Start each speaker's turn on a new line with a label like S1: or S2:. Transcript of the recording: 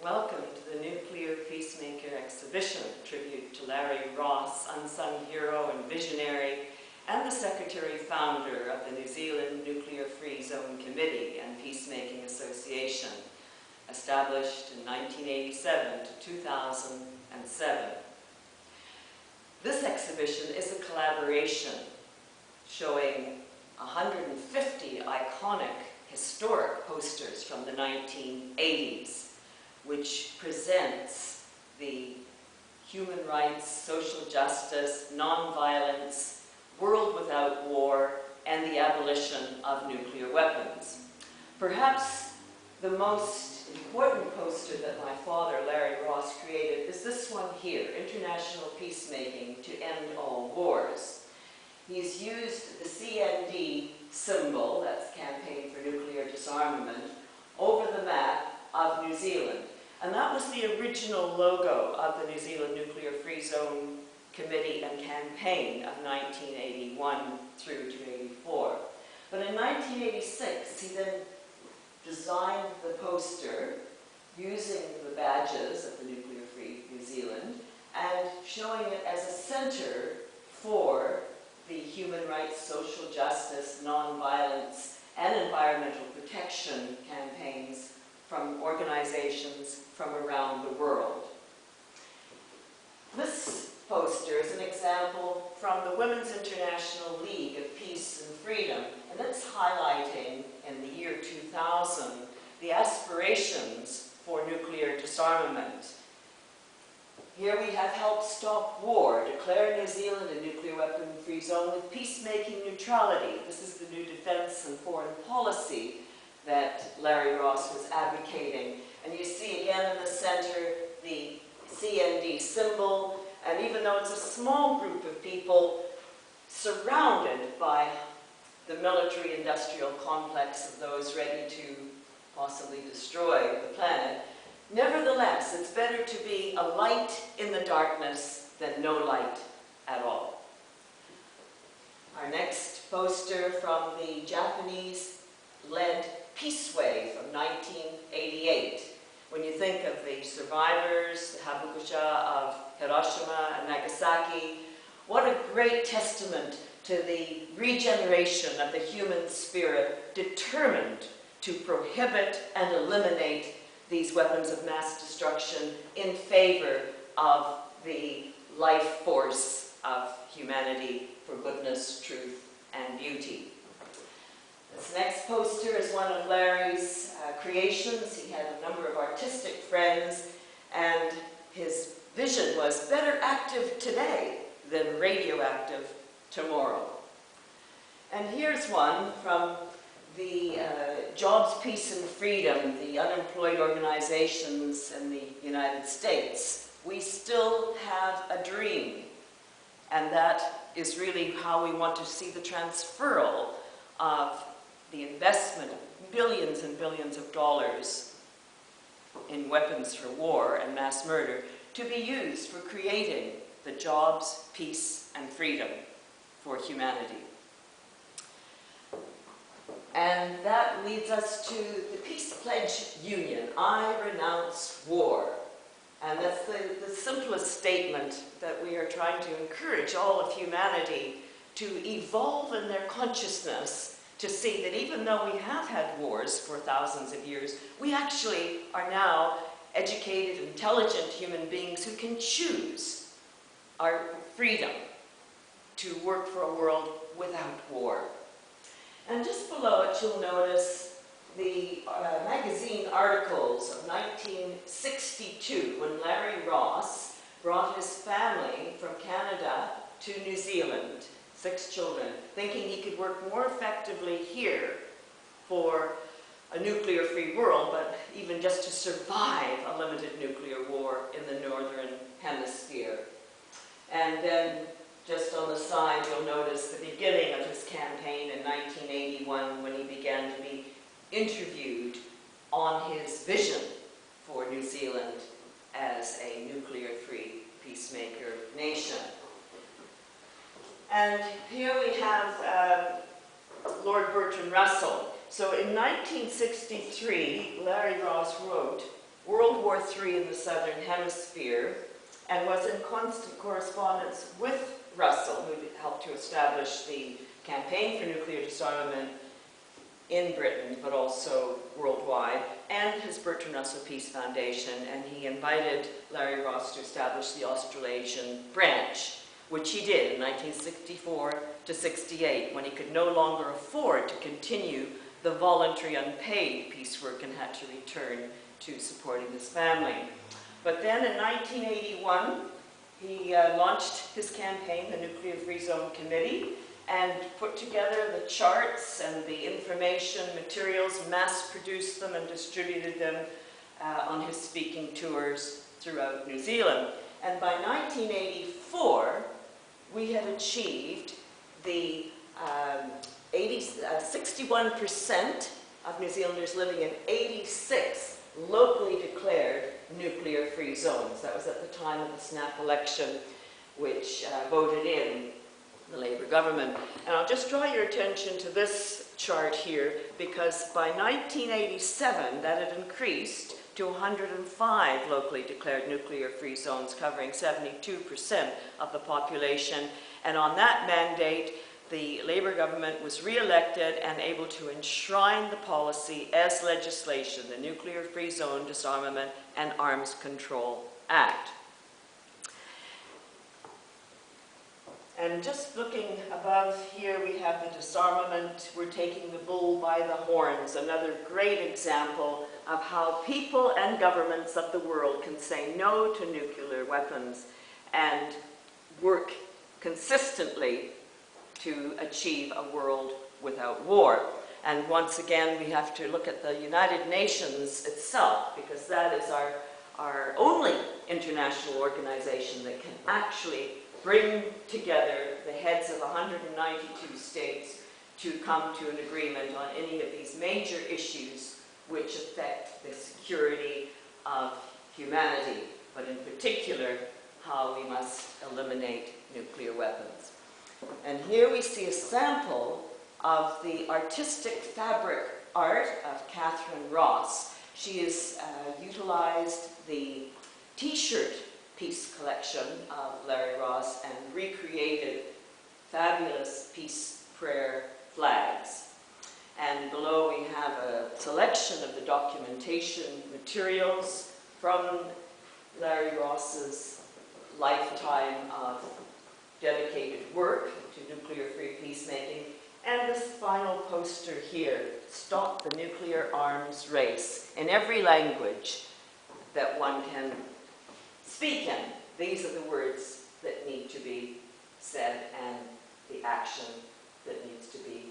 S1: Welcome to the Nuclear Peacemaker exhibition, tribute to Larry Ross, unsung hero and visionary, and the secretary-founder of the New Zealand Nuclear Free Zone Committee and Peacemaking Association, established in 1987 to 2007. This exhibition is a collaboration showing 150 iconic historic posters from the 1980s, which presents the human rights, social justice, nonviolence, world without war, and the abolition of nuclear weapons. Perhaps the most important poster that my father, Larry Ross, created is this one here, International Peacemaking to End All Wars. He's used the CND symbol, that's Campaign for Nuclear Disarmament, over the map of New Zealand. And that was the original logo of the New Zealand Nuclear Free Zone Committee and Campaign of 1981 through to 84. But in 1986, he then designed the poster using the badges of the Nuclear Free New Zealand and showing it as a center for the human rights, social justice, nonviolence, and environmental protection campaigns from organizations from around the world. This poster is an example from the Women's International League of Peace and Freedom, and it's highlighting in the year 2000 the aspirations for nuclear disarmament. Here we have helped stop war, declare New Zealand a nuclear weapon-free zone with peacemaking neutrality. This is the new defense and foreign policy that Larry Ross was advocating. And you see again in the center the CND symbol, and even though it's a small group of people surrounded by the military-industrial complex of those ready to possibly destroy the planet, nevertheless, it's better to be a light in the darkness than no light at all. Our next poster from the Japanese-led Peace Wave from 1988. When you think of the survivors, the habukusha of Hiroshima and Nagasaki, what a great testament to the regeneration of the human spirit determined to prohibit and eliminate these weapons of mass destruction in favor of the life force of humanity for goodness, truth, and beauty. This next poster is one of Larry's creations. He had a number of artistic friends, and his vision was better active today than radioactive tomorrow. And here's one from the Jobs, Peace and Freedom, the unemployed organizations in the United States. We still have a dream, and that is really how we want to see the transferal of the investment of billions and billions of dollars in weapons for war and mass murder to be used for creating the jobs, peace, and freedom for humanity. And that leads us to the Peace Pledge Union. I renounce war. And that's the simplest statement that we are trying to encourage all of humanity to evolve in their consciousness to see that even though we have had wars for thousands of years, we actually are now educated, intelligent human beings who can choose our freedom to work for a world without war. And just below it, you'll notice the magazine articles of 1962, when Larry Ross brought his family from Canada to New Zealand, 6 children, thinking he could work more effectively here for a nuclear-free world, but even just to survive a limited nuclear war in the northern hemisphere. And then, just on the side, you'll notice the beginning of his campaign in 1981 when he began to be interviewed on his vision for New Zealand as a nuclear-free peacemaker nation. And here we have Lord Bertrand Russell. So in 1963, Larry Ross wrote, World War III in the Southern Hemisphere and was in constant correspondence with Russell, who helped to establish the campaign for nuclear disarmament in Britain, but also worldwide, and his Bertrand Russell Peace Foundation, and he invited Larry Ross to establish the Australasian branch, which he did in 1964 to 68, when he could no longer afford to continue the voluntary unpaid peace work and had to return to supporting his family. But then in 1981, he launched his campaign, the Nuclear Free Zone Committee, and put together the charts and the information materials, mass-produced them and distributed them on his speaking tours throughout New Zealand. And by 1984, we had achieved the 61% of New Zealanders living in 86 locally declared nuclear-free zones. That was at the time of the snap election, which voted in the Labour government. And I'll just draw your attention to this chart here, because by 1987, that had increased to 105 locally declared nuclear-free zones, covering 72% of the population. And on that mandate, the Labour government was re-elected and able to enshrine the policy as legislation, the Nuclear Free Zone Disarmament and Arms Control Act. And just looking above here, we have the disarmament. We're taking the bull by the horns, another great example of how people and governments of the world can say no to nuclear weapons and work consistently to achieve a world without war. And once again, we have to look at the United Nations itself, because that is our only international organization that can actually bring together the heads of 192 states to come to an agreement on any of these major issues which affect the security of humanity, but in particular, how we must eliminate nuclear weapons. And here we see a sample of the artistic fabric art of Kathrine Ross. She has utilized the T-shirt piece collection of Larry Ross and recreated fabulous peace prayer flags. And below we have a selection of the documentation materials from Larry Ross's lifetime of dedicated work to nuclear-free peacemaking. And this final poster here, Stop the Nuclear Arms Race, in every language that one can speak in. These are the words that need to be said and the action that needs to be